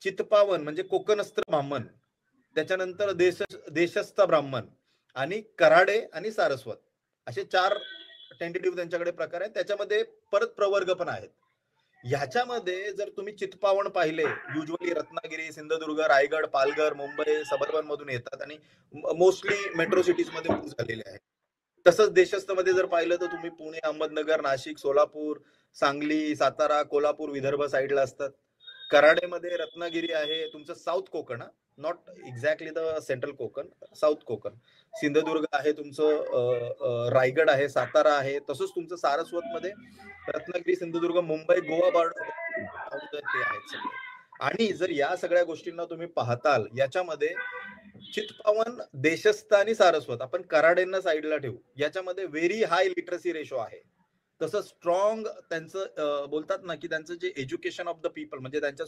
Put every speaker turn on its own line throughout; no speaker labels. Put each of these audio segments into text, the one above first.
चित्पावन म्हणजे कोकणस्थ ब्राह्मण, त्याच्यानंतर देशस्थ ब्राह्मण आणि कराडे आणि सारस्वत असे 4 टेंटेटिव्ह त्यांच्याकडे प्रकार आहेत. त्याच्यामध्ये परत प्रवर्ग पण आहेत. ह्याच्यामध्ये जर तुम्ही चित्पावण पाहिले, युजली रत्नागिरी, सिंधुदुर्ग, रायगड, पालघर, मुंबई सबअर्बन मधून येतात आणि मोस्टली मेट्रो सिटीज मध्ये मूव्ह झालेले आहेत. तसंच देशस्थ मध्ये जर पाहिलं तर तुम्ही पुणे, अहमदनगर, नाशिक, सोलापूर, सांगली, सातारा, कोल्हापूर, विदर्भ साईडला असतात. कराडेमध्ये रत्नागिरी आहे, तुमचं south Konkan, not exactly the central Konkan, south Konkan. Sindhudurg आहे तुमचं, रायगड आहे, सातारा आहे. तसंच तुमचं सारस्वत मध्ये रत्नागिरी, सिंधुदुर्ग, मुंबई, गोवा बॉर्डर ते आहेत सगळे. आणि जर या सगळ्या गोष्टींना तुम्ही पाहताल, याच्यामध्ये चित्पावन, देशस्थ आणि सारस्वत आपण कराडेंना साईडला ठेवू. याच्यामध्ये व्हेरी हाय लिटरसी रेशो आहे. तसं स्ट्रॉंग त्यांचं बोलतात ना की त्यांचं जे एज्युकेशन ऑफ द पीपल म्हणजे त्यांच्या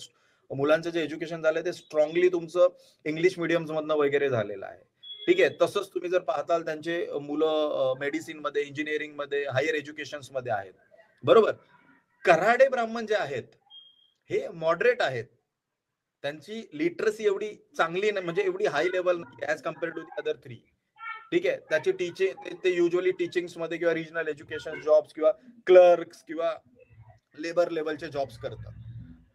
मुलांचं जे एज्युकेशन झालंय ते स्ट्रॉंगली तुमचं इंग्लिश मिडियम्स मधनं वगैरे झालेलं आहे. ठीक आहे. तसंच तुम्ही जर पाहताल त्यांचे मुलं मेडिसिन मध्ये, इंजिनिअरिंग मध्ये, हायर एज्युकेशन मध्ये आहेत. बरोबर. कराडे ब्राह्मण जे आहेत हे मॉडरेट आहेत. त्यांची लिटरसी एवढी चांगली नाही, म्हणजे एवढी हाय लेवल नाही as compare to the other 3. ठीक आहे. त्याची टीचिंग ते युजली टीचिंग्स मध्ये किंवा रिजनल एज्युकेशन जॉब्स किंवा क्लर्क्स किंवा लेबर लेवलचे जॉब्स करतात.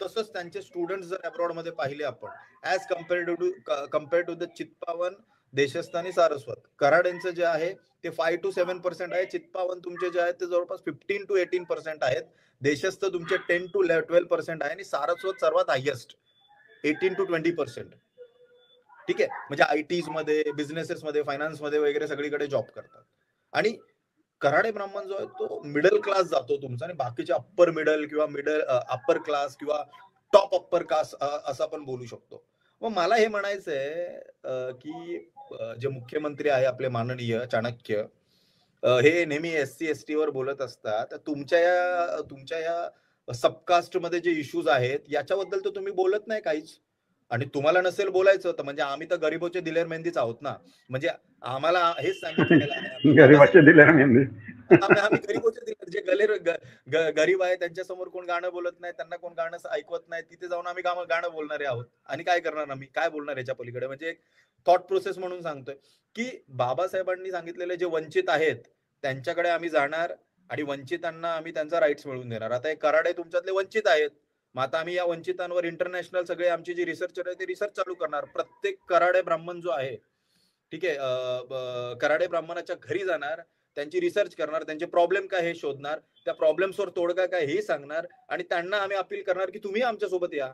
तसंच त्यांचे स्टुडंट्स जर अब्रॉड मध्ये पाहिले आपण as compare to the Chitpavan, Deshastha आणि सारस्वत, कराड्यांचं जे आहे ते 5 to 7% आहे. चित्पावन तुमचे जे आहेत ते जवळपास 15 to 18% आहेत. देशस्थ तुमचे 10 to 12% आहे आणि सारस्वत सर्वात हायेस्ट 18 to 20%. ठीक आहे. म्हणजे आयटीज मध्ये, बिझनेसेस मध्ये, फायनान्स मध्ये वगैरे सगळीकडे जॉब करतात. आणि कराडे ब्राह्मण जो आहे तो मिडल क्लास जातो तुमचा आणि बाकीचे अप्पर मिडल किंवा अप्पर क्लास किंवा टॉप अप्पर कास्ट असं आपण बोलू शकतो. मग मला हे म्हणायचंय की जे मुख्यमंत्री आहे आपले माननीय चाणक्य, हे नेहमी SC ST वर बोलत असतात. तुमच्या या सबकास्ट मध्ये जे इश्यूज आहेत याच्याबद्दल तर तुम्ही बोलत नाही काहीच. आणि तुम्हाला नसेल बोलायचं तर म्हणजे आम्ही तर गरीबोचे दिलेर मेहंदीच आहोत ना. म्हणजे आम्हाला हेच सांगितलेलं आहे.
गरीबाचे दिलेर मेहंदी.
आम्ही गरीबोचे दिलेर, जे गरीब आहे त्यांच्या समोर कोण गाणं बोलत नाही, त्यांना कोण गाणं ऐकवत नाही, तिथे जाऊन आम्ही गाणं बोलणारे आहोत. आणि काय करणार आम्ही, काय बोलणार याच्या पलीकडे. म्हणजे एक थॉट प्रोसेस म्हणून सांगतोय की बाबासाहेबांनी सांगितलेले जे वंचित आहेत त्यांच्याकडे आम्ही जाणार आणि वंचितांना आम्ही त्यांचा राईट्स मिळवून देणार. आता हे कराडे तुमच्यातले वंचित आहेत. मग आता आम्ही या वंचितांवर इंटरनॅशनल सगळे आमची जी रिसर्चर आहे ते रिसर्च चालू करणार. प्रत्येक कराडे ब्राह्मण जो आहे, ठीक आहे, कराडे ब्राह्मणाच्या घरी जाणार, त्यांची रिसर्च करणार, त्यांचे प्रॉब्लेम काय हे शोधणार, त्या प्रॉब्लेम्सवर तोडगा काय हे सांगणार आणि त्यांना आम्ही अपील करणार की तुम्ही आमच्या सोबत या.